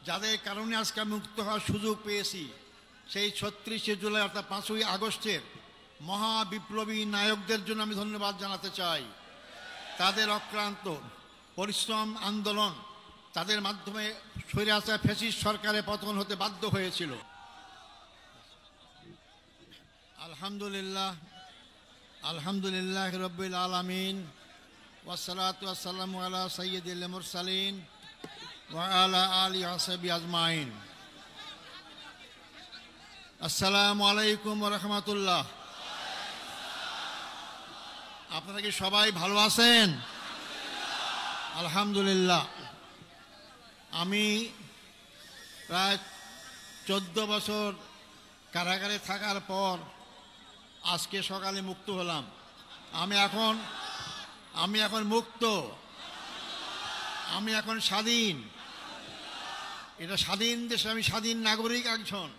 যাদের কারণে আজকে মুক্ত হওয়ার সুযোগ পেয়েছি, সেই ৩৬শে জুলাই অর্থাৎ ৫ই আগস্টের মহা বিপ্লবী নায়কদের জন্য আমি ধন্যবাদ জানাতে চাই। তাদের অক্লান্ত পরিশ্রম আন্দোলন, তাদের মাধ্যমে স্বৈরাচার ফ্যাসিস্ট সরকারের পতন হতে বাধ্য হয়েছিল। আলহামদুলিল্লাহ রাব্বিল আলামিন ওয়াসসালাতু ওয়াসসালামু আলা সাইয়্যিদিল মুরসালিন ওয়া আলা আলিহি ওয়া সাহবিহি আজমাইন। আসসালামু আলাইকুম ওয়া রাহমাতুল্লাহ। আপনারা কি সবাই ভালো আছেন? আলহামদুলিল্লাহ। আমি প্রায় 14 বছর কারাগারে থাকার পর আজকে সকালে মুক্ত হলাম। আমি এখন মুক্ত, আমি এখন স্বাধীন। এটা স্বাধীন দেশে আমি স্বাধীন নাগরিক একজন।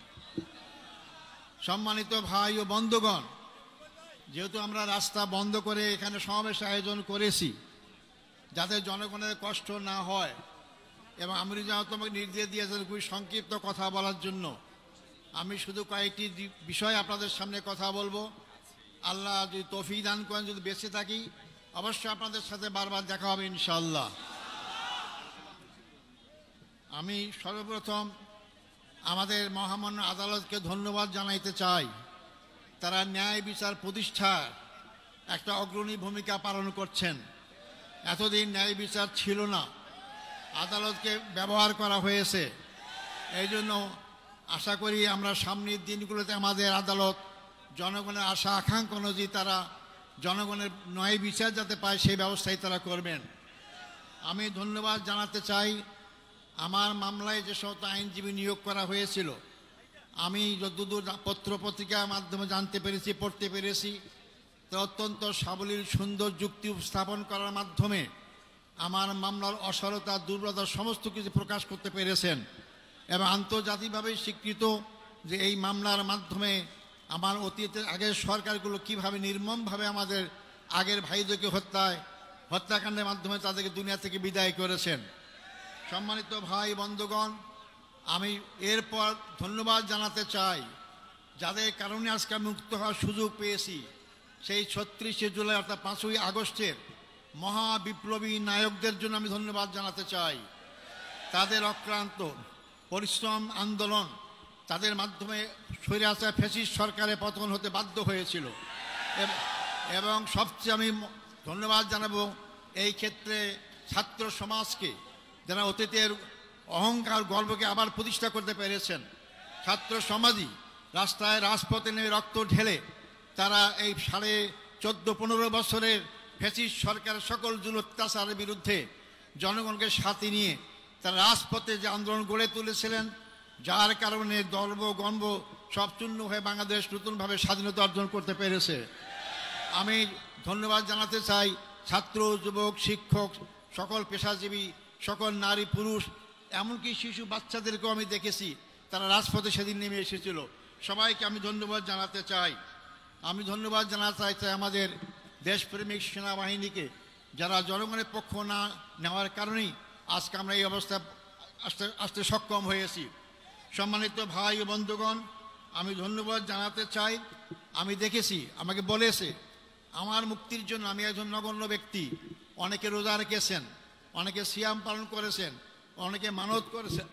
সম্মানিত ভাই ও বন্ধুগণ, যেহেতু আমরা রাস্তা বন্ধ করে এখানে সমাবেশ আয়োজন করেছি যাতে জনগণের কষ্ট না হয়, এবং আমি যেন তোমাকে নির্দেশ দিয়েছেন খুবই সংক্ষিপ্ত কথা বলার জন্য, আমি শুধু কয়েকটি বিষয় আপনাদের সামনে কথা বলবো। আল্লাহ যদি তৌফিক দান করেন, যদি বেঁচে থাকি অবশ্যই আপনাদের সাথে বারবার দেখা হবে ইনশাআল্লাহ। আমি সর্বপ্রথম আমাদের মহামান্য আদালতকে ধন্যবাদ জানাইতে চাই। তারা ন্যায় বিচার প্রতিষ্ঠার একটা অগ্রণী ভূমিকা পালন করছেন। এতদিন ন্যায় বিচার ছিল না, আদালতকে ব্যবহার করা হয়েছে। এই জন্য আশা করি আমরা সামনের দিনগুলোতে আমাদের আদালত জনগণের আশা আকাঙ্ক্ষা অনুযায়ী তারা জনগণের ন্যায় বিচার যাতে পায় সেই ব্যবস্থাই তারা করবেন। আমি ধন্যবাদ জানাতে চাই আমার মামলায় যে সমস্ত আইনজীবী নিয়োগ করা হয়েছিল, আমি যতদূর পত্র পত্রিকার মাধ্যমে জানতে পেরেছি, পড়তে পেরেছি, তা অত্যন্ত সাবলীল সুন্দর যুক্তি উপস্থাপন করার মাধ্যমে আমার মামলার অসারতা দুর্বলতা সমস্ত কিছু প্রকাশ করতে পেরেছেন। এবং আন্তর্জাতিকভাবে স্বীকৃত যে এই মামলার মাধ্যমে আমার অতীতের আগের সরকারগুলো কীভাবে নির্মমভাবে আমাদের আগের ভাইদেরকে হত্যাকাণ্ডের মাধ্যমে তাদেরকে দুনিয়া থেকে বিদায় করেছেন। সম্মানিত ভাই বন্ধুগণ, আমি এরপর ধন্যবাদ জানাতে চাই যাদের কারণে আজকে মুক্ত হওয়ার সুযোগ পেয়েছি, সেই ৩৬শে জুলাই অর্থাৎ ৫ই আগস্টের মহা বিপ্লবী নায়কদের জন্য আমি ধন্যবাদ জানাতে চাই। তাদের অক্লান্ত পরিশ্রম আন্দোলন, তাদের মাধ্যমে স্বৈরাচার ফ্যাসিস্ট সরকারের পতন হতে বাধ্য হয়েছিল। এবং সবচেয়ে আমি ধন্যবাদ জানাবো এই ক্ষেত্রে ছাত্র সমাজকে, যারা অতীতের অহংকার গর্বকে আবার প্রতিষ্ঠা করতে পেরেছেন। ছাত্র সমাজই রাস্তায় রাজপথে নেমে রক্ত ঢেলে তারা এই 14-15 বছরের ফ্যাসিস্ট সরকারের সকল জুল অত্যাচারের বিরুদ্ধে জনগণকে সাথে নিয়ে তারা রাজপথে যে আন্দোলন গড়ে তুলেছিলেন, যার কারণে গর্ব গর্ব সব চূর্ণ হয়ে বাংলাদেশ নতুনভাবে স্বাধীনতা অর্জন করতে পেরেছে। আমি ধন্যবাদ জানাতে চাই ছাত্র, যুবক, শিক্ষক, সকল পেশাজীবী, সকল নারী পুরুষ, এমনকি শিশু বাচ্চাদেরকেও আমি দেখেছি তারা রাজপথে সেদিন নেমে এসেছিল। সবাইকে আমি ধন্যবাদ জানাতে চাই। আমি ধন্যবাদ জানাতে চাই আমাদের দেশপ্রেমিক সেনাবাহিনীকে, যারা জনগণের পক্ষ না নেওয়ার কারণেই আজকে আমরা এই অবস্থা আসতে সক্ষম হয়েছি। সম্মানিত ভাই ও বন্ধুগণ, আমি ধন্যবাদ জানাতে চাই। আমি দেখেছি, আমাকে বলেছে আমার মুক্তির জন্য আমি একজন নগণ্য ব্যক্তি, অনেকে রোজা রেখেছেন, অনেকে সিয়াম পালন করেছেন, অনেকে মানত করেছেন,